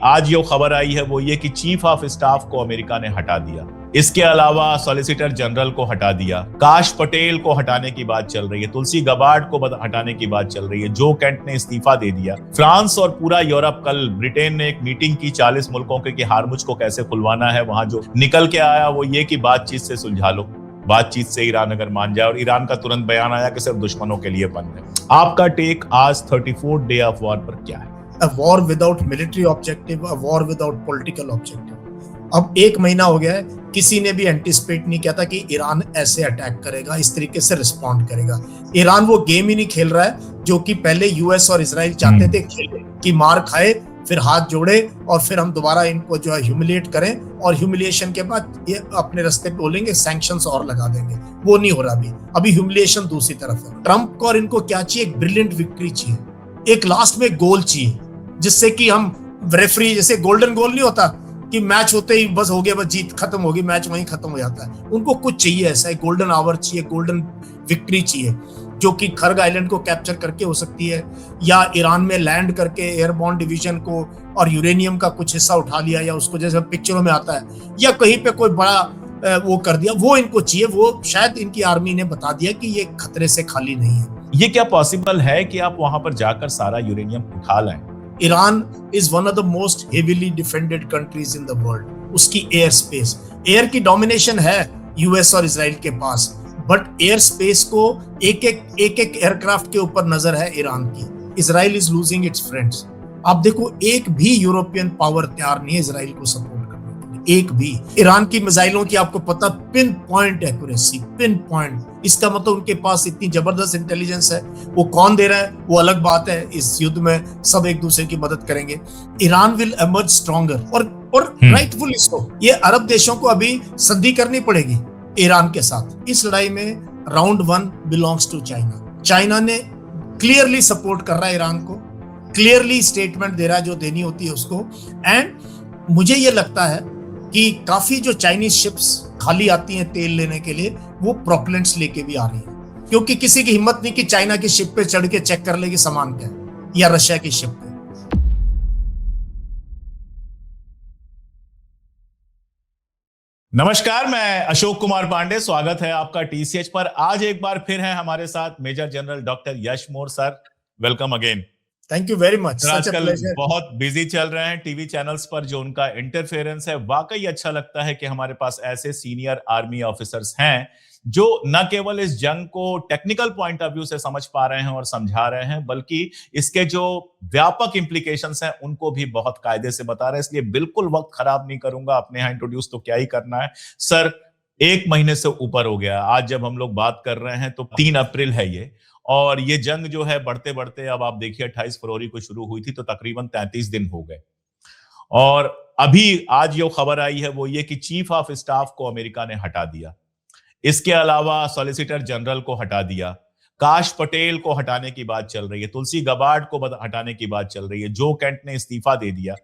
आज जो खबर आई है वो ये कि चीफ ऑफ स्टाफ को अमेरिका ने हटा दिया। इसके अलावा सॉलिसिटर जनरल को हटा दिया, काश पटेल को हटाने की बात चल रही है, तुलसी गबार्ड को हटाने की बात चल रही है, जो कैंट ने इस्तीफा दे दिया। फ्रांस और पूरा यूरोप, कल ब्रिटेन ने एक मीटिंग की 40 मुल्कों के कि हार्मुज को कैसे खुलवाना है। वहां जो निकल के आया वो ये कि बातचीत से सुलझा लो, बातचीत से ईरान अगर मान जाए, और ईरान का तुरंत बयान आया कि सिर्फ दुश्मनों के लिए बंद है। आपका टेक आज 34th डे ऑफ वॉर पर क्या है? A war without military objective, a war without political objective. अब 1 महीना हो गया है, किसी ने भी एंटिसिपेट नहीं किया था कि ईरान ऐसे अटैक करेगा, इस तरीके से रिस्पॉन्ड करेगा। ईरान वो गेम ही नहीं खेल रहा है जो कि पहले यूएस और इजराइल चाहते थे खेले, कि मार खाए, फिर हाथ जोड़े और फिर हम दोबारा इनको जो है ह्यूमिलिएट करें, और ह्यूमिलिएशन के बाद ये अपने रास्ते पे बोलेंगे सैंक्शंस और लगा देंगे। वो नहीं हो रहा अभी ह्यूमिलिएशन दूसरी तरफ है। ट्रंप को और इनको क्या चाहिए? एक ब्रिलियंट विक्ट्री चाहिए, एक लास्ट में गोल चाहिए, जिससे कि हम रेफरी, जैसे गोल्डन गोल नहीं होता कि मैच होते ही बस हो गया, बस जीत खत्म होगी, मैच वहीं खत्म हो जाता है। उनको कुछ चाहिए ऐसा, एक गोल्डन आवर चाहिए, गोल्डन विक्ट्री चाहिए, जो कि खर्ग आइलैंड को कैप्चर करके हो सकती है, या ईरान में लैंड करके एयरबॉर्न डिवीजन को और यूरेनियम का कुछ हिस्सा उठा लिया, या उसको जैसे पिक्चरों में आता है, या कहीं पे कोई बड़ा वो कर दिया। वो इनको चाहिए, वो शायद इनकी आर्मी ने बता दिया कि ये खतरे से खाली नहीं है। ये क्या पॉसिबल है कि आप वहां पर जाकर सारा यूरेनियम उठा लाएं? Iran is one of the most heavily defended countries in the world. उसकी एयर स्पेस, एयर की डोमिनेशन है यूएस और इजराइल के पास, बट एयर स्पेस को एक एक एयरक्राफ्ट के ऊपर नजर है ईरान की। Israel is losing its friends. आप देखो, एक भी यूरोपियन पावर तैयार नहीं है इजराइल को सपोर्ट करने के लिए, एक भी। ईरान की मिसाइलों की आपको पता, pin point accuracy, pin point. इसका मतलब उनके पास इतनी जबरदस्त इंटेलिजेंस है। वो कौन दे रहा है वो अलग बात है, इस युद्ध में सब एक दूसरे की मदद करेंगे। ईरान विल एमर्ज स्ट्रॉन्गर, और राइटफुली सो। ये अरब देशों को अभी संधि करनी पड़ेगी ईरान के साथ। इस लड़ाई में round 1 belongs to China. China ने क्लियरली सपोर्ट कर रहा है ईरान को, क्लियरली स्टेटमेंट दे रहा है जो देनी होती है उसको। एंड मुझे ये लगता है कि काफी जो चाइनीज शिप्स खाली आती हैं तेल लेने के लिए, वो प्रोपेलेंट्स लेके भी आ रही हैं, क्योंकि किसी की हिम्मत नहीं कि चाइना की शिप पे चढ़ के चेक कर ले कि सामान क्या है, या रशिया की शिप पे। नमस्कार, मैं अशोक कुमार पांडे, स्वागत है आपका टीसीएच पर। आज एक बार फिर है हमारे साथ major general doctor Yash Mor sir. Welcome again. Thank you very much. आजकल बहुत बिजी चल रहे हैं टीवी चैनल्स पर, जो उनका इंटरफेरेंस है वाकई अच्छा लगता है कि हमारे पास ऐसे सीनियर आर्मी ऑफिसर्स हैं जो न केवल इस जंग को टेक्निकल पॉइंट ऑफ व्यू से समझ पा रहे हैं और समझा रहे हैं, बल्कि इसके जो व्यापक इंप्लीकेशंस हैं उनको भी बहुत कायदे से बता रहे हैं। इसलिए बिल्कुल वक्त खराब नहीं करूंगा, अपने यहाँ इंट्रोड्यूस तो क्या ही करना है। सर, 1 महीने से ऊपर हो गया आज जब हम लोग बात कर रहे हैं, तो 3 अप्रैल है ये, और ये जंग जो है बढ़ते बढ़ते, अब आप देखिए 28 फरवरी को शुरू हुई थी तो तकरीबन 33 दिन हो गए, और अभी आज जो खबर आई है वो ये कि चीफ ऑफ स्टाफ को अमेरिका ने हटा दिया। इसके अलावा सॉलिसिटर जनरल को हटा दिया, काश पटेल को हटाने की बात चल रही है, तुलसी गबार्ड को हटाने की बात चल रही है, जो कैंट ने इस्तीफा दे दिया।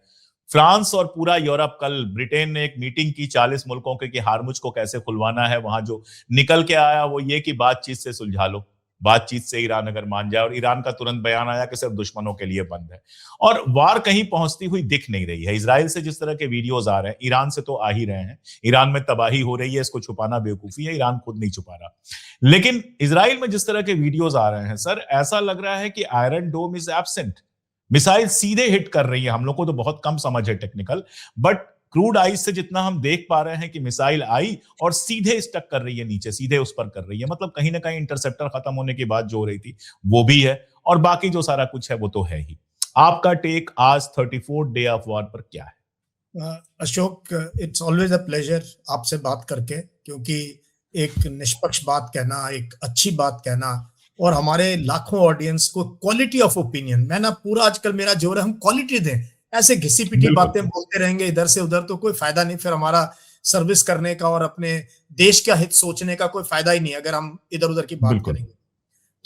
फ्रांस और पूरा यूरोप, कल ब्रिटेन ने एक मीटिंग की 40 मुल्कों के कि हार्मुज को कैसे खुलवाना है। वहां जो निकल के आया वो ये कि बातचीत से सुलझा लो, बातचीत से ईरान अगर मान जाए, और ईरान का तुरंत बयान आया कि सिर्फ दुश्मनों के लिए बंद है। और वार कहीं पहुंचती हुई दिख नहीं रही है। इजराइल से जिस तरह के वीडियोस आ रहे हैं, ईरान से तो आ ही रहे हैं। ईरान में तबाही हो रही है, इसको छुपाना बेवकूफी है, ईरान खुद नहीं छुपा रहा। लेकिन इजराइल में जिस तरह के वीडियोस आ रहे हैं सर, ऐसा लग रहा है कि iron dome is absent. Missile सीधे हिट कर रही है। हम लोग को तो बहुत कम समझ है टेक्निकल, बट क्रूड आइस से जितना हम देख पा रहे हैं कि मिसाइल आई और सीधे स्टक कर रही है नीचे, सीधे उस पर कर रही है। मतलब कहीं ना कहीं इंटरसेप्टर खत्म होने की बात जो हो रही थी वो भी है, और बाकी जो सारा कुछ है वो तो है ही। आपका टेक आज 34th डे ऑफ वॉर पर क्या है? Ashok, it's always a pleasure आपसे बात करके, क्योंकि एक निष्पक्ष बात कहना, एक अच्छी बात कहना, और हमारे लाखों ऑडियंस को क्वालिटी ऑफ ओपिनियन। मैं ना पूरा आजकल मेरा जोर है हम क्वालिटी दें, ऐसे घिसी पिटी बातें बोलते रहेंगे इधर से उधर तो कोई फायदा नहीं। फिर हमारा सर्विस करने का और अपने देश का हित सोचने का कोई फायदा ही नहीं अगर हम इधर उधर की बात करेंगे।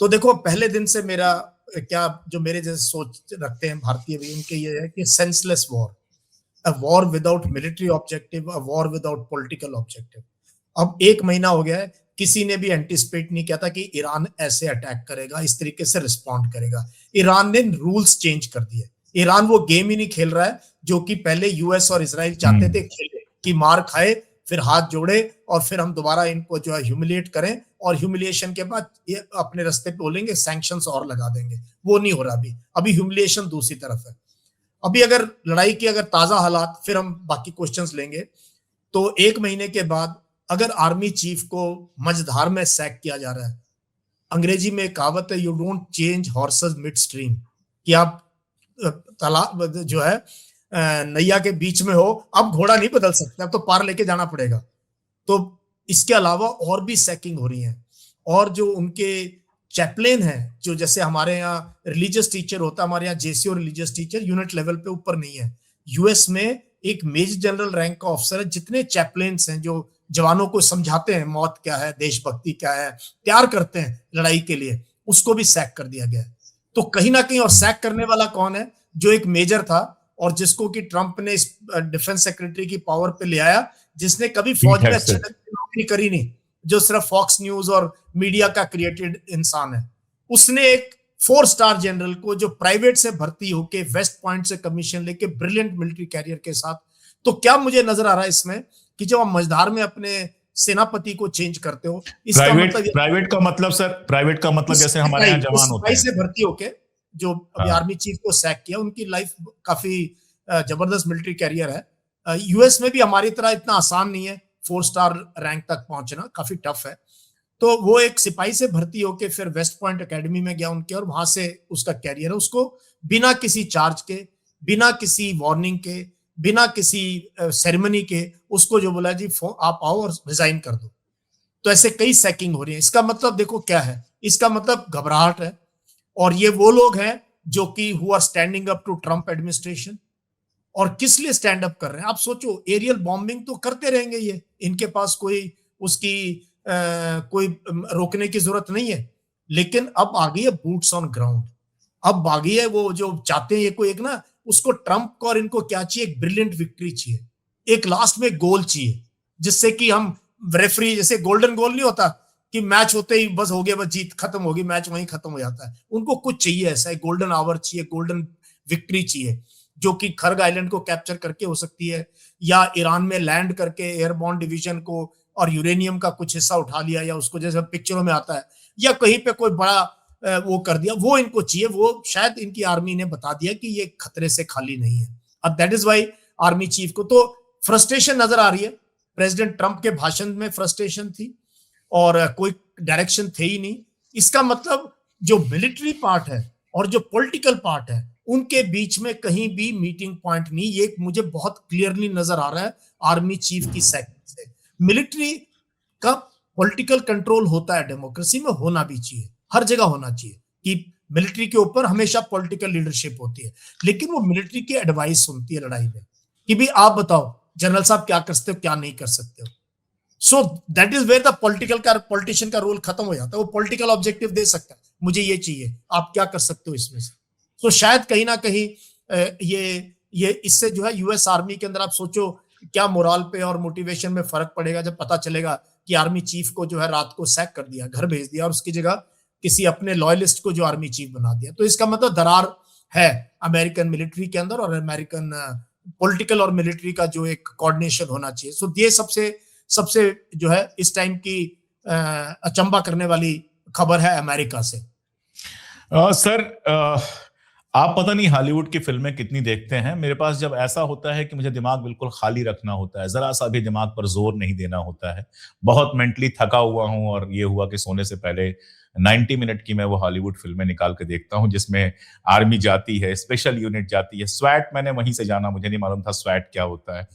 तो देखो, पहले दिन से मेरा क्या, जो मेरे जैसे सोच रखते हैं भारतीय भी, उनके ये है कि senseless war, a war without military objective, a war without political objective. अब 1 महीना हो गया है, किसी ने भी एंटिसिपेट नहीं किया था कि ईरान ऐसे अटैक करेगा, इस तरीके से रिस्पॉन्ड करेगा। ईरान ने रूल्स चेंज कर दिए। ईरान वो गेम ही नहीं खेल रहा है जो कि पहले यूएस और इसराइल चाहते थे खेले, कि मार खाए फिर हाथ जोड़े और फिर हम दोबारा इनको जो है ह्यूमिलिएट करें और ह्यूमिलिएशन के बाद ये अपने रास्ते पे बोलेंगे सैंक्शंस और लगा देंगे। वो नहीं हो रहा अभी ह्यूमिलिएशन दूसरी तरफ है। अभी अगर लड़ाई की अगर ताजा हालात, फिर हम बाकी क्वेश्चंस लेंगे, तो 1 महीने के बाद अगर आर्मी चीफ को मझधार में सैक किया जा रहा है, अंग्रेजी में एक कहावत है, you don't change horses mid stream, कि आप तालाब जो है नैया के बीच में हो, अब घोड़ा नहीं बदल सकते, अब तो पार लेके जाना पड़ेगा। तो इसके अलावा और भी सैकिंग हो रही है, और जो उनके चैपलेन है, जो जैसे हमारे यहाँ रिलीजियस टीचर होता है, हमारे यहाँ JCO religious teacher unit level पे ऊपर नहीं है, यूएस में एक मेजर जनरल रैंक का ऑफिसर है, जितने चैपलेन्स हैं जो जवानों को समझाते हैं मौत क्या है, देशभक्ति क्या है, तैयार करते हैं लड़ाई के लिए, उसको भी सैक कर दिया गया है। तो कहीं ना कहीं, और सैक करने वाला कौन है? जो एक मेजर था और जिसको कि ट्रंप ने इस डिफेंस सेक्रेटरी की पावर पे ले आया, जिसने कभी फौज में अच्छे नौकरी करी नहीं, जो सिर्फ फॉक्स न्यूज और मीडिया का क्रिएटेड इंसान है। उसने एक 4 स्टार जनरल को, जो प्राइवेट से भर्ती होके वेस्ट पॉइंट से कमीशन लेके ब्रिलियंट मिलिट्री कैरियर के साथ, तो क्या मुझे नजर आ रहा है इसमें कि जब आप मझधार में अपने सेनापति को चेंज करते हो, इसका मतलब प्राइवेट का मतलब सर, प्राइवेट का मतलब जैसे हमारे यहाँ जवान होते हैं, से भर्ती होके जो अभी आर्मी चीफ को सैक किया, उनकी लाइफ काफी जबरदस्त मिलिट्री कैरियर है। यूएस में भी हमारी तरह इतना आसान नहीं है 4 स्टार रैंक तक पहुंचना, काफी टफ है। तो वो एक सिपाही से भर्ती होके फिर वेस्ट पॉइंट एकेडमी में गया उनके, और वहां से उसका कैरियर है। उसको बिना किसी चार्ज के, बिना किसी वार्निंग के, बिना किसी सेरेमनी के, उसको जो बोला जी आप आओ और रिजाइन कर दो। तो ऐसे कई सैकिंग हो रही है। इसका मतलब देखो क्या है, इसका मतलब घबराहट है, और ये वो लोग हैं जो कि who are standing up to Trump administration. और किस लिए स्टैंड अप कर रहे हैं? आप सोचो, एरियल बॉम्बिंग तो करते रहेंगे ये, इनके पास कोई उसकी कोई रोकने की जरूरत नहीं है। लेकिन अब आ गई है बूट्स ऑन ग्राउंड, अब आ गई है वो जो चाहते हैं ये, कोई एक ना, उसको ट्रंप को और इनको क्या चाहिए? एक ब्रिलियंट विक्ट्री चाहिए, एक लास्ट में गोल चाहिए, जिससे कि हम रेफरी, जैसे गोल्डन गोल नहीं होता कि मैच होते ही बस हो गया, बस जीत खत्म होगी, मैच वहीं खत्म हो जाता है। उनको कुछ चाहिए ऐसा, एक गोल्डन आवर चाहिए, गोल्डन विक्ट्री चाहिए, जो कि खर्ग आइलैंड को कैप्चर करके हो सकती है, या ईरान में लैंड करके एयरबॉर्न डिवीजन को और यूरेनियम का कुछ हिस्सा उठा लिया, या उसको जैसे पिक्चरों में आता है, या कहीं पे कोई बड़ा वो कर दिया, वो इनको चाहिए। वो शायद इनकी आर्मी ने बता दिया कि ये खतरे से खाली नहीं है। अब that is why army chief को तो फ्रस्ट्रेशन नजर आ रही है। प्रेसिडेंट ट्रंप के भाषण में फ्रस्ट्रेशन थी और कोई डायरेक्शन थे ही नहीं। इसका मतलब जो मिलिट्री पार्ट है और जो पॉलिटिकल पार्ट है, उनके बीच में कहीं भी मीटिंग पॉइंट नहीं। ये मुझे बहुत क्लियरली नजर आ रहा है आर्मी चीफ की सेक्टर से। मिलिट्री का पॉलिटिकल कंट्रोल होता है, डेमोक्रेसी में होना भी चाहिए, हर जगह होना चाहिए कि मिलिट्री के ऊपर हमेशा पॉलिटिकल लीडरशिप होती है, लेकिन वो मिलिट्री की एडवाइस सुनती है लड़ाई में कि भी आप बताओ जनरल साहब क्या कर सकते हो, क्या नहीं कर सकते हो। So that is where the politician का रोल खत्म हो जाता है। वो पॉलिटिकल ऑब्जेक्टिव दे सकता है, मुझे ये चाहिए, आप क्या कर सकते हो इसमें से। तो शायद कहीं ना कहीं ये इससे जो है यूएस आर्मी के अंदर, आप सोचो क्या मोरल पे और मोटिवेशन में फर्क पड़ेगा जब पता चलेगा कि आर्मी चीफ को जो है रात को सैक कर दिया, घर भेज दिया, और उसकी जगह किसी अपने लॉयलिस्ट को जो आर्मी चीफ बना दिया। तो इसका मतलब दरार है अमेरिकन मिलिट्री के अंदर, और अमेरिकन पॉलिटिकल और मिलिट्री का जो एक कोऑर्डिनेशन होना चाहिए। सो ये सबसे जो है इस टाइम की अचंभा करने वाली खबर है अमेरिका से। सर, आप पता नहीं हॉलीवुड की फिल्में कितनी देखते हैं। मेरे पास जब ऐसा होता है कि मुझे दिमाग बिल्कुल खाली रखना होता है, जरा सा भी दिमाग पर जोर नहीं देना होता है, बहुत मेंटली थका हुआ हूं, और ये हुआ कि सोने से पहले 90 मिनट की मैं वो हॉलीवुड फिल्में निकाल के देखता हूं जिसमें आर्मी जाती है, स्पेशल यूनिट जाती है। स्वैट मैंने वहीं से जाना, मुझे नहीं मालूम था स्वैट क्या होता है।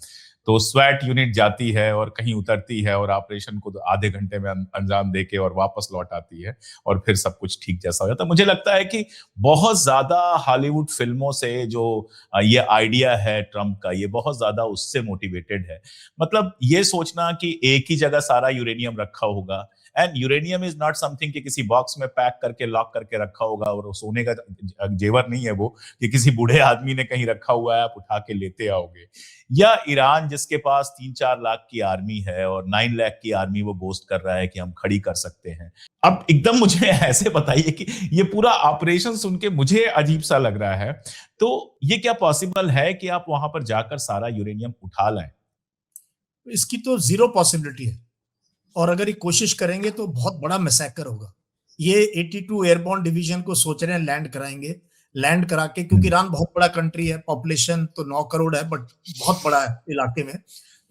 तो स्वैट यूनिट जाती है और कहीं उतरती है और ऑपरेशन को आधे घंटे में अंजाम देके और वापस लौट आती है, और फिर सब कुछ ठीक जैसा हो जाता है। मुझे लगता है कि बहुत ज्यादा हॉलीवुड फिल्मों से जो ये आइडिया है ट्रंप का, ये बहुत ज्यादा उससे मोटिवेटेड है। मतलब ये सोचना कि एक ही जगह सारा यूरेनियम रखा होगा, and uranium is not something कि किसी बॉक्स में पैक करके लॉक करके रखा होगा और सोने का जेवर नहीं है वो कि किसी बूढ़े आदमी ने कहीं रखा हुआ है आप उठा के लेते आओगे। या ईरान जिसके पास 3-4 लाख की आर्मी है और 9 लाख की आर्मी वो बोस्ट कर रहा है कि हम खड़ी कर सकते हैं। अब एकदम मुझे ऐसे बताइए कि ये पूरा ऑपरेशन सुन के मुझे अजीब सा लग रहा है, तो ये क्या पॉसिबल है कि आप वहां पर जाकर सारा यूरेनियम उठा लाएं? इसकी तो जीरो पॉसिबिलिटी है, और अगर ये कोशिश करेंगे तो बहुत बड़ा मैसेकर होगा। ये 82 एयरबॉर्न डिवीजन को सोच रहे हैं लैंड कराएंगे, लैंड करा के, क्योंकि ईरान बहुत बड़ा कंट्री है, पॉपुलेशन तो 9 करोड़ है, बट बहुत बड़ा है इलाके में,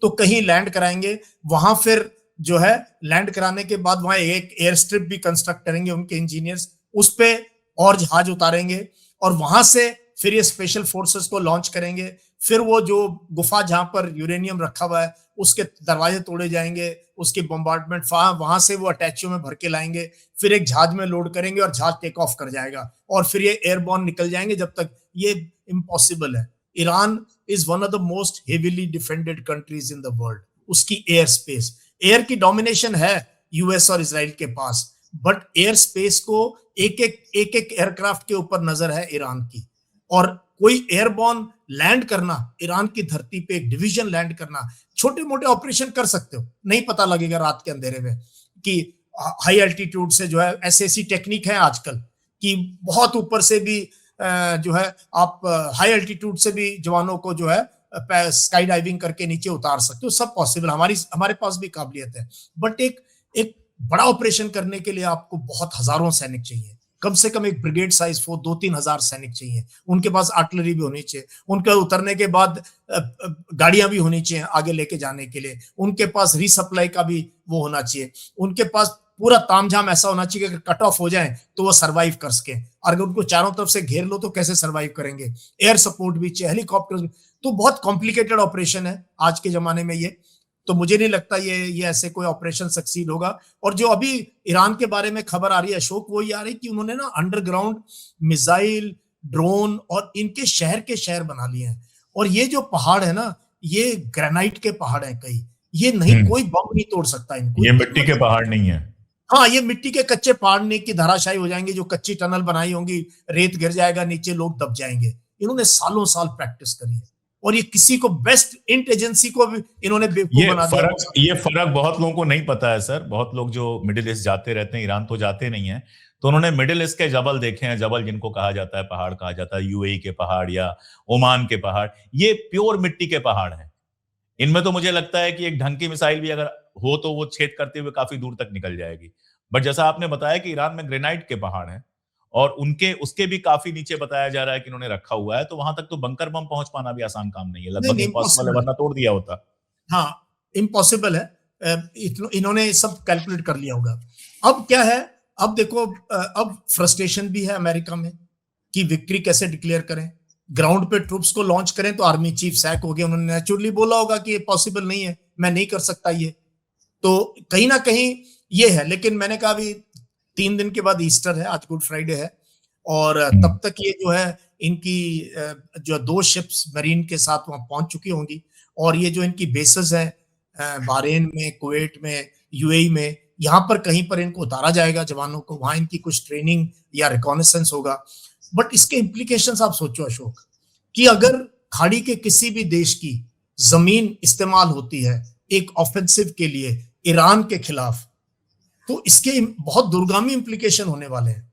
तो कहीं लैंड कराएंगे वहां। फिर जो है लैंड कराने के बाद वहां एक एयर स्ट्रिप भी कंस्ट्रक्ट करेंगे उनके इंजीनियर्स, उस पे और जहाज उतारेंगे और वहां से फिर ये स्पेशल फोर्सेस को लॉन्च करेंगे। फिर वो जो गुफा जहां पर यूरेनियम रखा हुआ है उसके दरवाजे तोड़े जाएंगे, उसकी बम्बार्डमेंट वहां से वो अटैचियों में भर के लाएंगे, फिर एक जहाज में लोड करेंगे और जहाज टेक ऑफ कर जाएगा और फिर ये एयरबॉर्न निकल जाएंगे। जब तक ये इम्पॉसिबल है। Iran is one of the most heavily defended countries in the world. उसकी एयर स्पेस, एयर की डोमिनेशन है यूएस और इसराइल के पास, बट एयर स्पेस को एक एक एयरक्राफ्ट के ऊपर नजर है ईरान की। और कोई एयरबॉर्न लैंड करना, ईरान की धरती पे एक डिवीजन लैंड करना, छोटे मोटे ऑपरेशन कर सकते हो, नहीं पता लगेगा रात के अंधेरे में कि हाई एल्टीट्यूड से जो है, ऐसी टेक्निक है आजकल कि बहुत ऊपर से भी जो है आप हाई एल्टीट्यूड से भी जवानों को जो है स्काई डाइविंग करके नीचे उतार सकते हो। सब पॉसिबल, हमारे पास भी काबिलियत है। बट एक बड़ा ऑपरेशन करने के लिए आपको बहुत हजारों सैनिक चाहिए, कम से कम एक ब्रिगेड साइज फोर्स 2-3 हजार सैनिक चाहिए। उनके पास आर्टिलरी भी होनी चाहिए, उनके उतरने के बाद गाड़ियां भी होनी चाहिए आगे लेके जाने के लिए, उनके पास रीसप्लाई का भी वो होना चाहिए, उनके पास पूरा तामझाम ऐसा होना चाहिए कि अगर कट ऑफ हो जाए तो वो सर्वाइव कर सके। और अगर उनको चारों तरफ से घेर लो तो कैसे सर्वाइव करेंगे? एयर सपोर्ट भी चाहिए, हेलीकॉप्टर। तो बहुत कॉम्प्लिकेटेड ऑपरेशन है आज के जमाने में ये। तो मुझे नहीं लगता ये ऐसे कोई ऑपरेशन सक्सीड होगा। और जो अभी ईरान के बारे में खबर आ रही है अशोक, वो ये आ रही है कि उन्होंने ना अंडरग्राउंड मिसाइल, ड्रोन और इनके शहर के शहर बना लिए हैं। और ये जो पहाड़ है ना, ये ग्रेनाइट के पहाड़ है कई, ये नहीं, कोई बम नहीं तोड़ सकता इनको। ये मिट्टी के पहाड़ नहीं है। हाँ, ये मिट्टी के कच्चे पहाड़ नहीं की धराशायी हो जाएंगे। जो कच्ची टनल बनाई होंगी, रेत गिर जाएगा नीचे, लोग दब जाएंगे। इन्होंने सालों साल प्रैक्टिस करी है और ये किसी को, बेस्ट इंट एजेंसी को भी इन्होंने बेवकूफ बना दिया। ये फर्क बहुत लोगों को नहीं पता है सर। बहुत लोग जो मिडिल ईस्ट जाते रहते हैं, ईरान तो जाते नहीं है, तो उन्होंने मिडिल ईस्ट के जबल देखे हैं। जबल जिनको कहा जाता है, पहाड़ कहा जाता है, यूएई के पहाड़ या ओमान के पहाड़, ये प्योर मिट्टी के पहाड़ हैं। इनमें तो मुझे लगता है कि एक ढंग की मिसाइल भी अगर हो तो वो छेद करते हुए काफी दूर तक निकल जाएगी। बट जैसा आपने बताया कि ईरान में ग्रेनाइट के पहाड़ हैं और उसके भी काफी नीचे बताया जा रहा है कि उन्होंने रखा हुआ है, तो वहां तक तो बंकर बम पहुंच पाना भी आसान काम नहीं है। लगभग इम्पॉसिबल है, वरना तोड़ दिया होता। हाँ, इम्पॉसिबल है। इन्होंने सब कैलकुलेट कर लिया होगा। अब क्या है, अब देखो, अब फ्रस्ट्रेशन भी है अमेरिका में कि विक्ट्री कैसे डिक्लेयर करें। ग्राउंड पे ट्रूप्स को लॉन्च करें तो आर्मी चीफ सैक हो गए। उन्होंने नेचुरली बोला होगा कि ये पॉसिबल नहीं है, मैं नहीं कर सकता ये। तो कहीं ना कहीं ये है। लेकिन मैंने कहा अभी 3 दिन के बाद ईस्टर है, आज गुड फ्राइडे है, और तब तक ये जो है इनकी जो 2 शिप्स मरीन के साथ वहां पहुंच चुकी होंगी। और ये जो इनकी बेसेस हैं बहरीन में, कुवैत में, यूएई में, यहाँ पर कहीं पर इनको उतारा जाएगा जवानों को। वहां इनकी कुछ ट्रेनिंग या रिकॉनेसेंस होगा। बट इसके इम्प्लीकेशंस आप सोचो अशोक, कि अगर खाड़ी के किसी भी देश की जमीन इस्तेमाल होती है एक ऑफेंसिव के लिए ईरान के खिलाफ, तो इसके बहुत दूरगामी इम्प्लीकेशन होने वाले हैं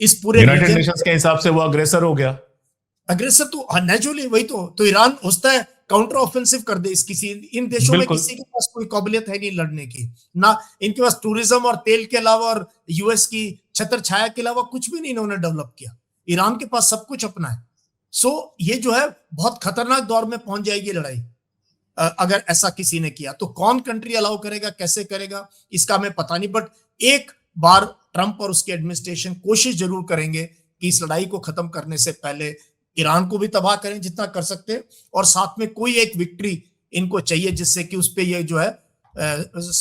इस पूरे यूनाइटेड नेशंस के हिसाब से वो अग्रेसर हो गया। अग्रेसर तो नेचुरली वही तो ईरान होता है काउंटर ऑफेंसिव कर दे। इस किसी इन देशों में किसी के पास कोई काबिलियत है नहीं लड़ने की, ना इनके पास टूरिज्म और तेल के अलावा और यूएस की छत्र छाया के अलावा कुछ भी नहीं इन्होंने डेवलप किया। ईरान के पास सब कुछ अपना है। सो ये जो है बहुत खतरनाक दौर में पहुंच जाएगी लड़ाई अगर ऐसा किसी ने किया। तो कौन कंट्री अलाउ करेगा, कैसे करेगा, इसका हमें पता नहीं। बट एक बार ट्रंप और उसकी एडमिनिस्ट्रेशन कोशिश जरूर करेंगे कि इस लड़ाई को खत्म करने से पहले ईरान को भी तबाह करें जितना कर सकते हैं, और साथ में कोई एक विक्ट्री इनको चाहिए जिससे कि उस पे ये जो है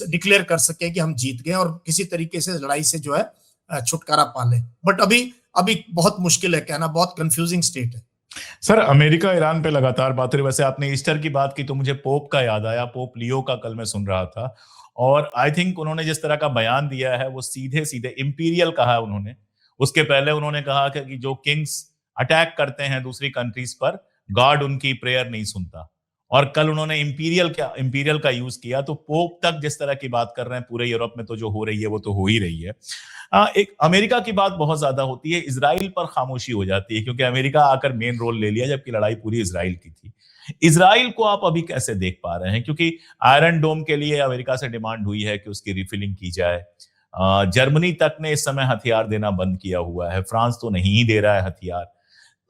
डिक्लेयर कर सके कि हम जीत गए और किसी तरीके से लड़ाई से जो है छुटकारा पा लें। बट अभी बहुत मुश्किल है कहना, बहुत कंफ्यूजिंग स्टेट है। सर, अमेरिका ईरान पे लगातार बात हो रही। वैसे आपने ईस्टर की बात की तो मुझे पोप का याद आया। पोप लियो का कल मैं सुन रहा था और आई थिंक उन्होंने जिस तरह का बयान दिया है वो सीधे-सीधे इंपीरियल कहा है उन्होंने। उसके पहले उन्होंने कहा कि जो किंग्स अटैक करते हैं दूसरी कंट्रीज पर, गॉड उनकी प्रेयर नहीं सुनता। और कल उन्होंने इंपीरियल का यूज किया, तो पोप तक जिस तरह की बात कर रहे हैं पूरे यूरोप में, तो जो हो रही है वो तो हो ही रही है। एक अमेरिका की बात बहुत ज्यादा होती है, इजराइल पर खामोशी हो जाती है क्योंकि अमेरिका आकर मेन रोल ले लिया जबकि लड़ाई पूरी इजराइल की थी। इजराइल को आप अभी कैसे देख पा रहे हैं? क्योंकि आयरन डोम के लिए अमेरिका से डिमांड हुई है कि उसकी रिफिलिंग की जाए। जर्मनी तक ने इस समय हथियार देना बंद किया हुआ है, फ्रांस तो नहीं ही दे रहा है हथियार।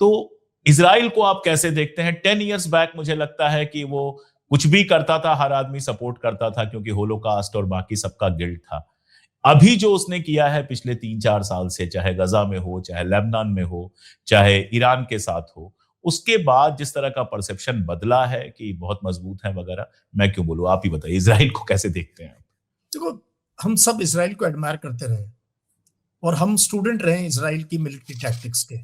तो इजराइल को आप कैसे देखते हैं? 10 इयर्स बैक मुझे लगता है कि वो कुछ भी करता था, हर आदमी सपोर्ट करता था क्योंकि होलोकास्ट और बाकी सबका गिल्ट था। अभी जो उसने किया है पिछले 3-4 साल से, चाहे गजा में हो, चाहे लेबनान में हो, चाहे ईरान के साथ हो, उसके बाद जिस तरह का परसेप्शन बदला है कि बहुत मजबूत है वगैरह, मैं क्यों बोलूं, आप ही बताइए इजराइल को कैसे देखते हैं? देखो, हम सब इसराइल को एडमायर करते रहे और हम स्टूडेंट रहे इसराइल की मिलिट्री टैक्टिक्स के।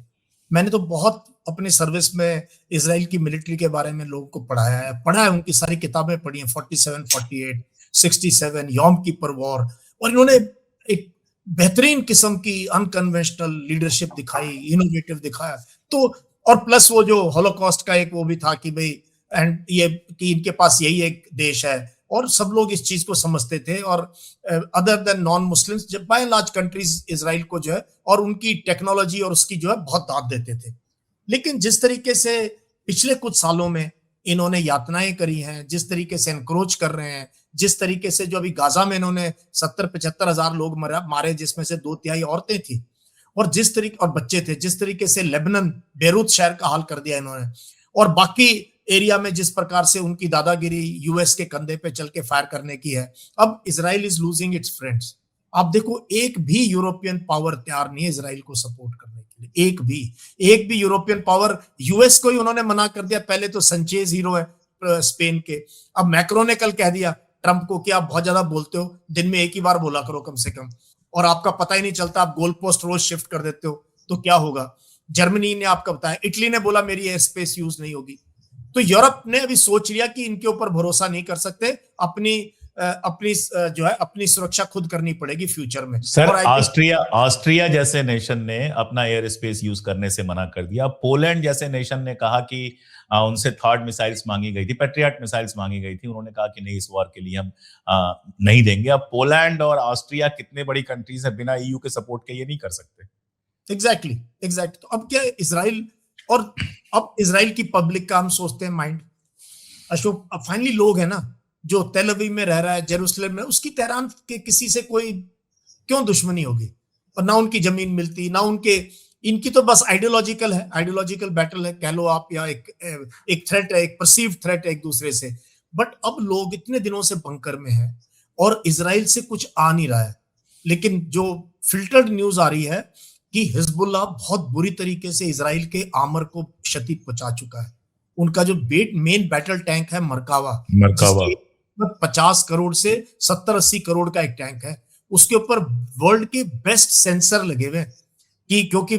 मैंने तो बहुत अपने सर्विस में इसराइल की मिलिट्री के बारे में लोगों को पढ़ा है, उनकी सारी किताबें पढ़ी हैं, 47, 48, 67, यॉम कीपर वॉर। और इन्होंने एक बेहतरीन किस्म की अनकन्वेंशनल लीडरशिप दिखाई, इनोवेटिव दिखाया। तो और प्लस वो जो होलोकॉस्ट का एक वो भी था कि भाई एंड ये कि इनके पास यही एक देश है, और सब लोग इस चीज को समझते थे। और अदर देन नॉन मुस्लिम्स, जब बाय लार्ज कंट्रीज इसराइल को जो है और उनकी टेक्नोलॉजी और उसकी जो है बहुत दाद देते थे। लेकिन जिस तरीके से पिछले कुछ सालों में इन्होंने यातनाएं करी हैं, जिस तरीके से एनक्रोच कर रहे हैं, जिस तरीके से जो अभी गाजा में इन्होंने 70-75 हजार लोग मारे, जिसमें से 2/3 औरतें थी और जिस तरीके और बच्चे थे, जिस तरीके से लेबनान बेरूत शहर का हाल कर दिया इन्होंने, और बाकी एरिया में जिस प्रकार से उनकी दादागिरी यूएस के कंधे पे चल के फायर करने की है। अब Israel is losing its friends. आप देखो, एक भी यूरोपियन पावर तैयार नहीं है इसराइल को सपोर्ट करने के लिए। एक भी यूरोपियन पावर, यूएस को ही उन्होंने मना कर दिया। पहले तो संचेज हीरो है स्पेन के, अब मैक्रो ने कल कह दिया ट्रंप को कि आप बहुत ज्यादा बोलते हो, दिन में एक ही बार बोला करो कम से कम, और आपका पता ही नहीं चलता, आप गोल पोस्ट रोज शिफ्ट कर देते हो, तो क्या होगा। जर्मनी ने आपका बताया, इटली ने बोला मेरी एयर स्पेस यूज नहीं होगी। तो यूरोप ने अभी सोच लिया कि इनके ऊपर भरोसा नहीं कर सकते, अपनी जो है अपनी सुरक्षा खुद करनी पड़ेगी फ्यूचर में। सर, और ऑस्ट्रिया जैसे नेशन ने अपना एयर स्पेस यूज करने से मना कर दिया। पोलैंड जैसे नेशन ने कहा कि उनसे थर्ड मिसाइल्स मांगी गई थी, पेट्रियट मिसाइल्स मांगी गई थी, उन्होंने कहा कि नहीं, इस वॉर के लिए हम नहीं देंगे। अब पोलैंड और ऑस्ट्रिया कितने बड़ी कंट्रीज है, बिना ईयू के सपोर्ट के ये नहीं कर सकते। एग्जैक्टली। तो अब क्या है इसराइल, और अब इसराइल की पब्लिक का हम सोचते हैं माइंड, अशोक, अब फाइनली लोग है ना जो तेल अवीव में रह रहा है, जेरूसलम में, उसकी तेहरान के किसी से कोई क्यों दुश्मनी होगी। और ना उनकी जमीन मिलती, ना उनके, इनकी तो बस आइडियोलॉजिकल है, आइडियोलॉजिकल बैटल है कह लो आप, या एक थ्रेट है, एक परसीव्ड थ्रेट है एक दूसरे से। बट अब लोग इतने दिनों से बंकर में है और इसराइल से कुछ आ नहीं रहा है। लेकिन जो फिल्टर्ड न्यूज आ रही है कि हिजबुल्लाह बहुत बुरी तरीके से इसराइल के आर्मर को क्षति पहुंचा चुका है। उनका जो मेन बैटल टैंक है मरकावा, 50 करोड़ से 70-80 करोड़ का एक टैंक है, उसके ऊपर वर्ल्ड के बेस्ट सेंसर लगे हुए हैं। कि क्योंकि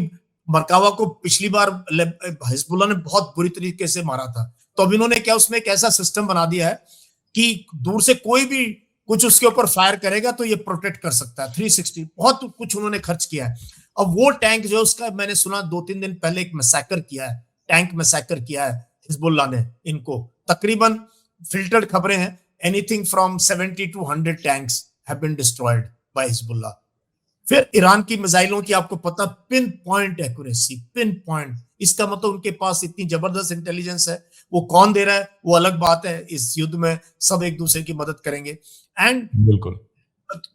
मरकावा को पिछली बार हिजबुल्लाह ने बहुत बुरी तरीके से मारा था, तो अब इन्होंने क्या उसमें एक ऐसा सिस्टम बना दिया है कि दूर से कोई भी कुछ उसके ऊपर फायर करेगा तो ये प्रोटेक्ट कर सकता है। 360 बहुत कुछ उन्होंने खर्च किया है। अब वो टैंक जो उसका, मैंने सुना 2-3 दिन पहले एक मैसेकर किया है, टैंक मैसेकर किया है हिजबुल्लाह ने इनको। तकरीबन फिल्टर्ड खबरें हैं, anything from 70 to 100 tanks have been destroyed by Hezbollah. फिर ईरान की मिसाइलों की आपको पता, pin point accuracy, pin point. इसका मतलब उनके पास इतनी जबरदस्त इंटेलिजेंस है। वो कौन दे रहा है वो अलग बात है, इस युद्ध में सब एक दूसरे की मदद करेंगे। एंड बिल्कुल,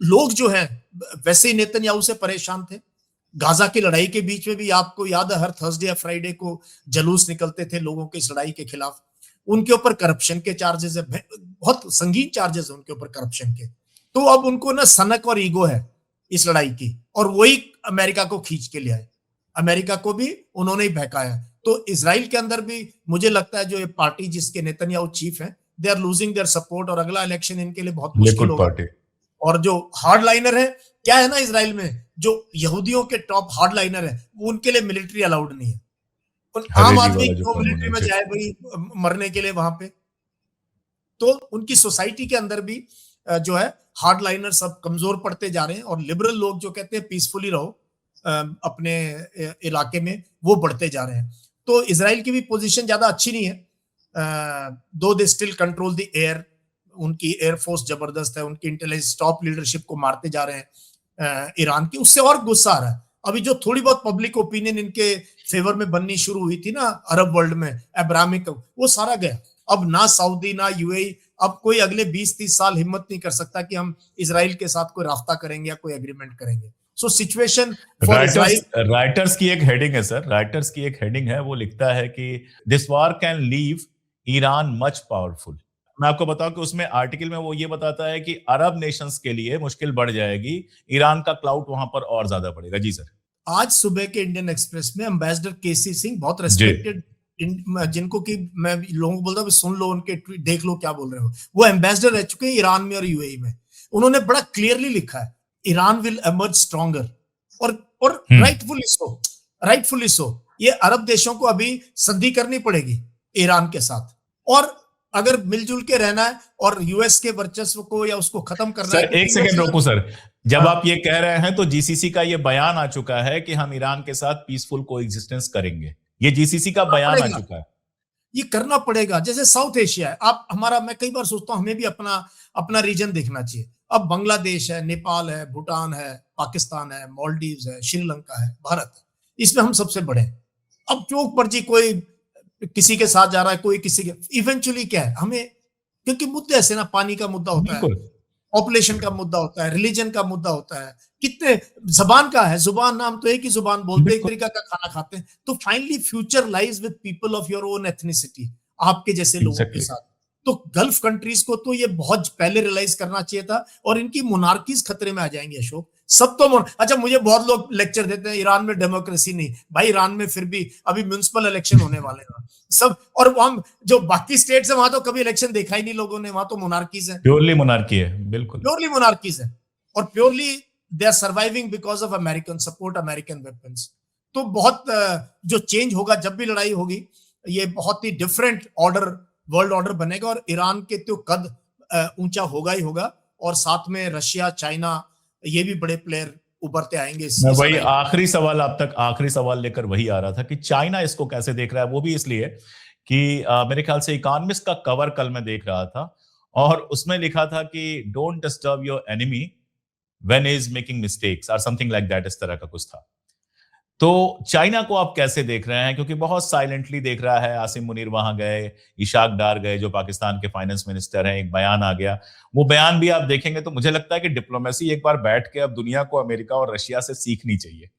लोग जो हैं वैसे ही नेतन्याहू से परेशान थे। गाजा की लड़ाई के बीच में भी आपको याद है, हर थर्सडे या फ्राइडे को जुलूस निकलते थे लोगों के इस लड़ाई के खिलाफ। उनके ऊपर करप्शन के चार्जेस है, बहुत संगीन चार्जेस है उनके ऊपर करप्शन के। तो अब उनको ना सनक और ईगो है इस लड़ाई की, और वही अमेरिका को खींच के ले आए। अमेरिका को भी उन्होंने ही बहकाया। तो इजराइल के अंदर भी मुझे लगता है जो ये पार्टी जिसके नेतन्याहू चीफ है, they are losing their support, और अगला इलेक्शन इनके लिए बहुत मुश्किल होगा। और जो हार्ड लाइनर है, क्या है ना इजराइल में, जो यहूदियों के टॉप हार्ड लाइनर है, वो उनके लिए मिलिट्री अलाउड नहीं है। आम हवेली आदमी वाला जो क्यों कानून मिलिट्री है में जी। जाए भाई मरने के लिए वहां पे? तो उनकी सोसाइटी के अंदर भी जो है हार्ड लाइनर सब कमजोर पड़ते जा रहे हैं, और लिबरल लोग जो कहते हैं पीसफुली रहो अपने इलाके में, वो बढ़ते जा रहे हैं। तो इसराइल की भी पोजीशन ज्यादा अच्छी नहीं है, दो they still control the air, उनकी एयरफोर्स जबरदस्त है, उनकी इंटेलिजेंस टॉप लीडरशिप को मारते जा रहे हैं ईरान की। उससे और गुस्सा आ रहा है। अभी जो थोड़ी बहुत पब्लिक ओपिनियन इनके फेवर में बननी शुरू हुई थी ना अरब वर्ल्ड में, अब्राहमिक, वो सारा गया। अब ना सऊदी ना यूएई, अब कोई अगले 20-30 साल हिम्मत नहीं कर सकता कि हम इसराइल के साथ कोई राफ्ता करेंगे या कोई एग्रीमेंट करेंगे। So situation for writers Israel. Writers की एक हेडिंग है सर, राइटर्स की एक हेडिंग है, वो लिखता है कि this war can leave Iran much powerful. मैं आपको बताऊं कि उसमें आर्टिकल में वो ये बताता है कि अरब नेशंस के लिए मुश्किल बढ़ जाएगी, ईरान का क्लाउड वहां पर और ज्यादा बढ़ेगा। जी सर। आज सुबह के इंडियन एक्सप्रेस में एम्बेसडर केसी सिंह, बहुत जी। रेस्पेक्टेड, जिनको कि मैं लोगों को बोलता हूँ सुन लो उनके ट्वीट, देख लो क्या बोल रहे हो, वो एम्बेसडर रह चुके हैं ईरान में और यूएई में। उन्होंने बड़ा क्लियरली लिखा है ईरान विल एमर्ज स्ट्रॉन्गर, और राइटफुली सो, राइटफुली सो। ये अरब देशों को अभी संधि करनी पड़ेगी ईरान के साथ, और अगर मिलजुल के रहना है और यूएस के वर्चस्व को या उसको खत्म करना है, सर एक सेकंड रोको सर। जब हाँ, आप ये कह रहे हैं तो जीसीसी का ये बयान आ चुका है कि हम ईरान के साथ पीसफुल कोएग्जिस्टेंस करेंगे, ये जीसीसी का करना बयान आ पड़ेगा, चुका है। ये करना पड़ेगा। जैसे साउथ एशिया है, आप हमारा, मैं कई बार सोचता हूं हमें भी अपना अपना रीजन देखना चाहिए। अब बांग्लादेश है, नेपाल है, भूटान है, पाकिस्तान है, मालदीव्स है, श्रीलंका है, भारत है, इसमें हम सबसे बड़े हैं। अब चौक पर जी कोई किसी के साथ जा रहा है, कोई किसी के, इवेंचुअली क्या है हमें, क्योंकि मुद्दे ऐसे ना, पानी का मुद्दा होता है, बिल्कुल। पॉपुलेशन का मुद्दा होता है, रिलीजन का मुद्दा होता है, कितने जबान का है, जुबान, नाम तो एक ही जुबान बोलते हैं, एक बिल्कुल। तरीका का खाना खाते हैं। तो finally future lies with people of your own ethnicity, आपके जैसे लोगों के एग्जैक्टली। साथ। तो गल्फ कंट्रीज को तो ये बहुत पहले रियलाइज करना चाहिए था, और इनकी मोनार्कीज खतरे में आ जाएंगी अशोक। सब तो अच्छा, मुझे बहुत लोग लेक्चर देते हैं ईरान में डेमोक्रेसी नहीं, भाई ईरान में फिर भी अभी म्युनिसिपल इलेक्शन होने वाले हैं सब, और हम जो बाकी स्टेट्स है वहां तो कभी इलेक्शन देखा ही नहीं लोगों ने, वहां तो मोनार्कीज है, प्योरली मोनार्की है, बिल्कुल। प्योरली मोनार्कीज है, और purely they are surviving because of American support, American weapons. तो बहुत जो चेंज होगा जब भी लड़ाई होगी, ये बहुत ही डिफरेंट ऑर्डर, वर्ल्ड ऑर्डर बनेगा, और ईरान के तो कद ऊंचा होगा ही होगा, और साथ में रशिया, चाइना, ये भी बड़े प्लेयर उभरते आएंगे मैं इस वही लड़ाई। आखिरी सवाल, आप तक आखिरी सवाल लेकर वही आ रहा था कि चाइना इसको कैसे देख रहा है। वो भी इसलिए कि मेरे ख्याल से इकोनॉमिस्ट का कवर कल मैं देख रहा था, और उसमें लिखा था कि don't disturb your enemy when is making mistakes और समथिंग लाइक दैट, इस तरह का कुछ था। तो चाइना को आप कैसे देख रहे हैं, क्योंकि बहुत साइलेंटली देख रहा है। आसिम मुनीर वहां गए, इशाक डार गए जो पाकिस्तान के फाइनेंस मिनिस्टर हैं, एक बयान आ गया। वो बयान भी आप देखेंगे तो मुझे लगता है कि डिप्लोमेसी एक बार बैठ के अब दुनिया को अमेरिका और रशिया से सीखनी चाहिए।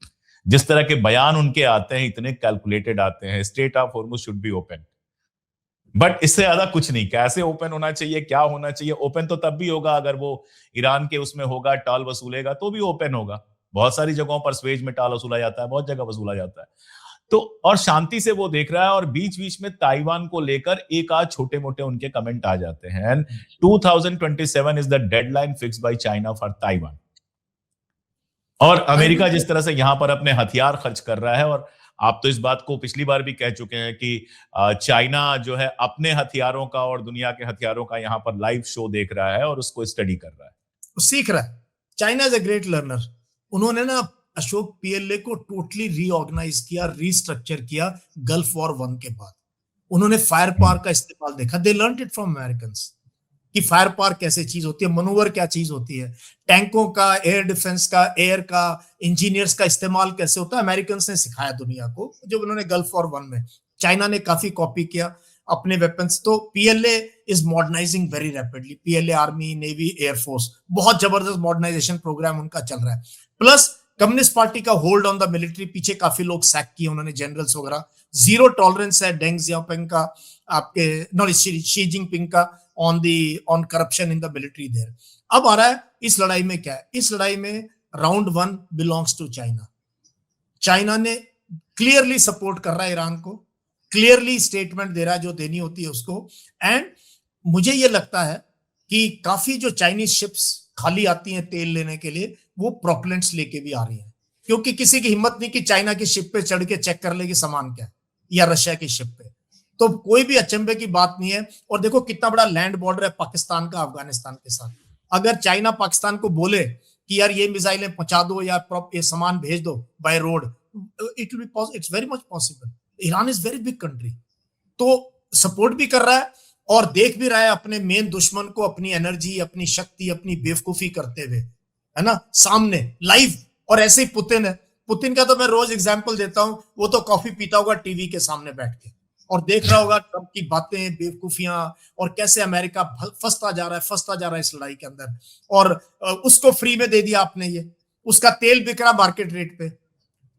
जिस तरह के बयान उनके आते हैं, इतने कैलकुलेटेड आते हैं, straight of Hormuz should be open, but इससे ज्यादा कुछ नहीं। कैसे ओपन होना चाहिए, क्या होना चाहिए? ओपन तो तब भी होगा अगर वो ईरान के उसमें होगा, टाल वसूलेगा तो भी ओपन होगा। बहुत सारी जगहों पर स्वेज में टाल वसूला जाता है, बहुत जगह वसूला जाता है। तो और शांति से वो देख रहा है, और बीच बीच में ताइवान को लेकर एक आध छोटे मोटे उनके कमेंट आ जाते हैं। And 2027 is the deadline fixed by China for Taiwan. और अमेरिका जिस तरह से यहां पर अपने हथियार खर्च कर रहा है, और आप तो इस बात को पिछली बार भी कह चुके हैं कि चाइना जो है अपने हथियारों का और दुनिया के हथियारों का यहां पर लाइव शो देख रहा है और उसको स्टडी कर रहा है, सीख रहा है। China is a great learner. उन्होंने ना अशोक पीएलए को टोटली रीऑर्गेनाइज किया, रीस्ट्रक्चर किया गल्फ वॉर 1 के बाद। उन्होंने फायर पावर का इस्तेमाल देखा, दे लर्नड इट फ्रॉम अमेरिकन्स कि फायर पावर कैसे चीज होती है, मनोवर क्या चीज होती है, टैंकों का, एयर डिफेंस का, एयर का, इंजीनियर्स का इस्तेमाल कैसे होता है। अमेरिकन्स ने सिखाया दुनिया को, जो उन्होंने गल्फ वॉर 1 में। चाइना ने काफी कॉपी किया अपने वेपन्स। तो PLA is modernising very rapidly. PLA army, navy, air force, बहुत जबरदस्त मॉडर्नाइजेशन प्रोग्राम उनका चल रहा है। प्लस कम्युनिस्ट पार्टी का होल्ड ऑन द मिलिट्री, पीछे काफी लोग सैक किए उन्होंने, जनरल्स वगैरह। जीरो टॉलरेंस है डेंग जियाओपिंग का, आपके नॉट शी जिनपिंग का, on corruption in the military there. अब आ रहा है इस लड़ाई में क्या है, इस लड़ाई में round 1 belongs to China. China ने क्लियरली सपोर्ट कर रहा है ईरान को, क्लियरली स्टेटमेंट दे रहा है जो देनी होती है उसको। एंड मुझे ये लगता है कि काफी जो चाइनीज शिप्स खाली आती हैं तेल लेने के लिए, वो प्रोपेलेंट्स लेके भी आ रही हैं, क्योंकि किसी की हिम्मत नहीं कि चाइना की शिप पे चढ़ के चेक कर ले कि सामान क्या है। या रशिया की शिप पे। तो कोई भी अचंभे की बात नहीं है। और देखो कितना बड़ा लैंड बॉर्डर है पाकिस्तान का अफगानिस्तान के साथ। अगर चाइना पाकिस्तान को बोले कि यार ये मिसाइलें पहुंचा दो या ये सामान भेज दो by road, it will be, it's very much possible. Iran is very big country, तो सपोर्ट भी कर रहा है और देख भी रहा है अपने मेन दुश्मन को अपनी एनर्जी, अपनी शक्ति, अपनी बेवकूफी करते हुए, है ना, सामने लाइव। और ऐसे ही पुतिन है। पुतिन का तो मैं रोज एग्जांपल देता हूं, वो तो कॉफी पीता होगा टीवी के सामने बैठ के और देख रहा होगा ट्रंप की बातें, बेवकूफियां, और कैसे अमेरिका फंसता जा रहा है इस लड़ाई के अंदर। और उसको फ्री में दे दिया आपने, ये उसका तेल बिक रहा मार्केट रेट पे।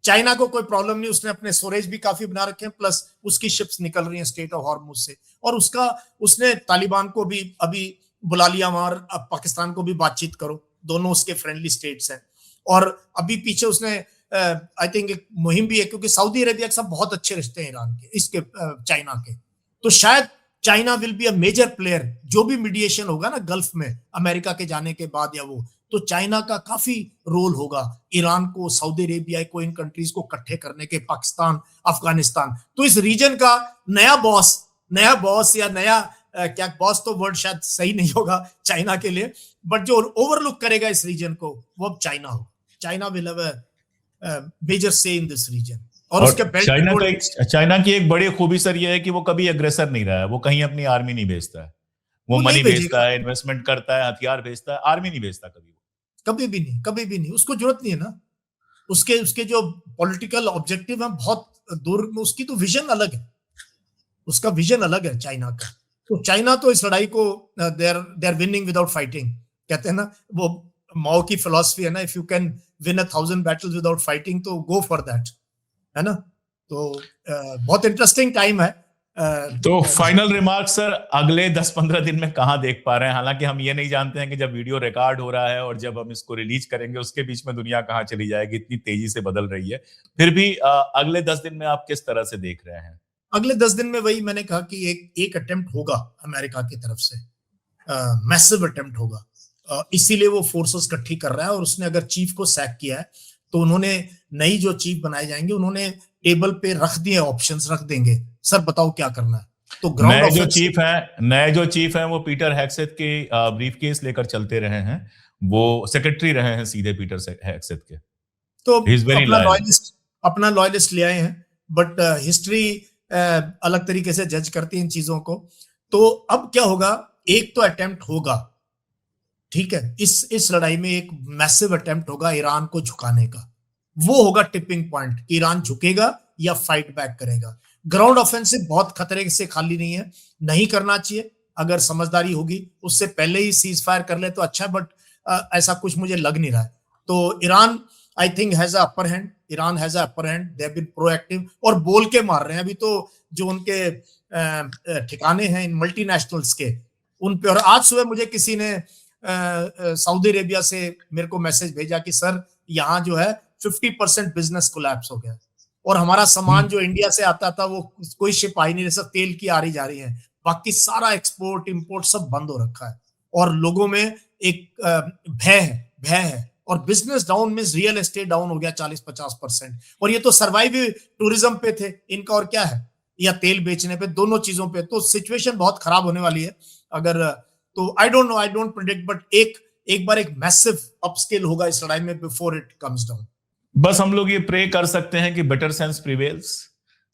चाइना को कोई प्रॉब्लम नहीं, उसने अपने स्टोरेज भी काफी बना रखे हैं, प्लस उसकी शिप्स निकल रही हैं स्टेट ऑफ हॉर्मुज से। और उसने तालिबान को भी अभी बुला लिया वहां, अब पाकिस्तान को भी बातचीत करो, दोनों उसके फ्रेंडली स्टेट्स हैं। और अभी पीछे उसने आई थिंक एक मुहिम भी है, क्योंकि सऊदी अरेबिया के साथ बहुत अच्छे रिश्ते हैं ईरान के, इसके चाइना के। तो शायद China will be a major player, जो भी मीडिएशन होगा ना गल्फ में अमेरिका के जाने के बाद, या वो तो चाइना का काफी रोल होगा ईरान को, सऊदी अरेबिया को, इन कंट्रीज को इकट्ठे करने के, पाकिस्तान, अफगानिस्तान। तो इस रीजन का नया बॉस या नया क्या, बॉस तो वर्ड शायद सही नहीं होगा चाइना के लिए, बट जो ओवरलुक करेगा इस रीजन को वो अब चाइना हो। China will have a major say in this reason. और उसके चाइना की एक बड़ी खूबी सर ये है कि वो कभी अग्रेसर नहीं रहा है, वो कहीं अपनी आर्मी नहीं भेजता है, वो मनी भेजता है, इन्वेस्टमेंट करता है, हथियार भेजता है, आर्मी नहीं भेजता कभी भी नहीं, उसको जरूरत नहीं है ना। उसके जो पॉलिटिकल ऑब्जेक्टिव है बहुत दूर में, उसकी तो विजन अलग है, उसका विजन अलग है चाइना का। तो चाइना तो इस लड़ाई को they are winning without fighting, कहते हैं ना, वो माओ की फिलॉसफी है ना, if you can win 1000 battles without fighting तो गो फॉर दैट, है ना। तो बहुत इंटरेस्टिंग टाइम है। तो फाइनल रिमार्क सर, अगले 10-15 दिन में कहां देख पा रहे हैं? हालांकि हम ये नहीं जानते हैं कि जब वीडियो रिकॉर्ड हो रहा है और जब हम इसको रिलीज करेंगे उसके बीच में दुनिया कहां चली जाएगी, इतनी तेजी से बदल रही है। फिर भी अगले 10 दिन में आप किस तरह से देख रहे हैं? अगले 10 दिन में वही मैंने कहा कि एक अटेम्प्ट होगा अमेरिका की तरफ से, मैसिव अटेम्प्ट होगा। इसीलिए वो फोर्सेस इकट्ठी कर रहा है। और उसने अगर चीफ को सैक किया है तो उन्होंने नई जो चीफ बनाए जाएंगे, उन्होंने टेबल पे रख दिए, ऑप्शंस रख देंगे, सर बताओ क्या करना है। तो नए जो चीफ हैं वो पीटर हेग्सेथ के ब्रीफकेस लेकर चलते रहे हैं, वो सेक्रेटरी रहे हैं सीधे पीटर हेग्सेथ के। तो अपना लॉयलिस्ट ले आए हैं, बट हिस्ट्री अलग तरीके से जज करती है इन चीजों को। तो अब क्या होगा, एक तो अटेम्प्ट होगा, ठीक है, इस लड़ाई में एक मैसिव अटेम्प्ट होगा ईरान को झुकाने का। वो होगा टिपिंग पॉइंट, ईरान झुकेगा या फाइट बैक करेगा। ग्राउंड ऑफेंसिव बहुत खतरे से खाली नहीं है, नहीं करना चाहिए। अगर समझदारी होगी उससे पहले ही सीज फायर कर ले तो अच्छा है, बट ऐसा कुछ मुझे लग नहीं रहा है। तो Iran I think has a upper hand, Iran has a upper hand, they have been proactive और बोल के मार रहे हैं अभी तो। जो उनके ठिकाने हैं इन मल्टीनेशनल्स के, उन पे। और आज सुबह मुझे किसी ने सऊदी अरेबिया से मेरे को मैसेज भेजा कि सर यहाँ जो है 50% बिजनेस कोलैप्स हो गया, और हमारा सामान जो इंडिया से आता था वो कोई शिप आ ही नहीं रही, सब तेल की आ रही जा रही है, बाकी सारा एक्सपोर्ट इंपोर्ट सब बंद हो रखा है। और लोगों में एक भय है। और business down means real estate down हो गया 40-50%। और ये तो सर्वाइव टूरिज्म पे थे इनका, और क्या है, या तेल बेचने पे, दोनों चीजों पे। तो सिचुएशन बहुत खराब होने वाली है अगर। तो I don't know, I don't predict, but एक बार एक मैसिव अपस्केल होगा इस लड़ाई में बिफोर इट कम्स डाउन। बस हम लोग ये प्रे कर सकते हैं कि बेटर सेंस प्रिवेल्स,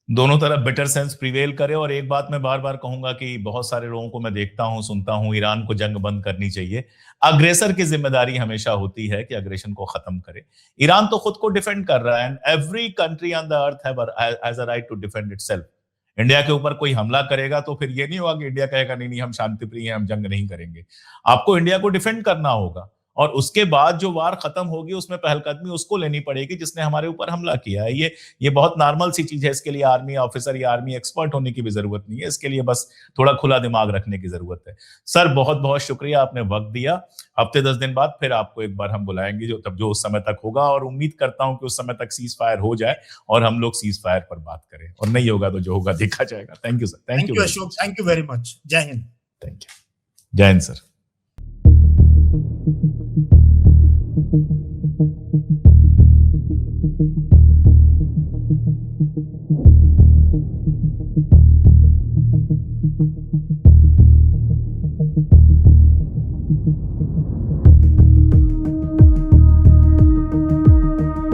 दोनों तरफ बेटर सेंस प्रिवेल करे। और एक बात मैं बार बार कहूंगा कि बहुत सारे लोगों को मैं देखता हूं, सुनता हूं, ईरान को जंग बंद करनी चाहिए। अग्रेसर की जिम्मेदारी हमेशा होती है कि अग्रेशन को खत्म करे। ईरान तो खुद को डिफेंड कर रहा है, and every country on the earth has a right to defend itself. India के ऊपर कोई हमला करेगा तो फिर ये नहीं होगा कि इंडिया कहेगा नहीं हम शांति प्रिय हैं, हम जंग नहीं करेंगे। आपको इंडिया को डिफेंड करना होगा, और उसके बाद जो वार खत्म होगी उसमें पहलकदमी उसको लेनी पड़ेगी जिसने हमारे ऊपर हमला किया है। ये बहुत नॉर्मल सी चीज है। इसके लिए आर्मी ऑफिसर या आर्मी एक्सपर्ट होने की भी जरूरत नहीं है, इसके लिए बस थोड़ा खुला दिमाग रखने की जरूरत है। सर बहुत बहुत शुक्रिया, आपने वक्त दिया। हफ्ते 10 दिन बाद फिर आपको एक बार हम बुलाएंगे, जो उस समय तक होगा, और उम्मीद करता हूं कि उस समय तक सीज फायर हो जाए और हम लोग सीज फायर पर बात करें, और नहीं होगा तो जो होगा देखा जाएगा। Thank you sir. Thank you Ashok, thank you very much. जय हिंद। Thank you. जय हिंद सर। Thank you.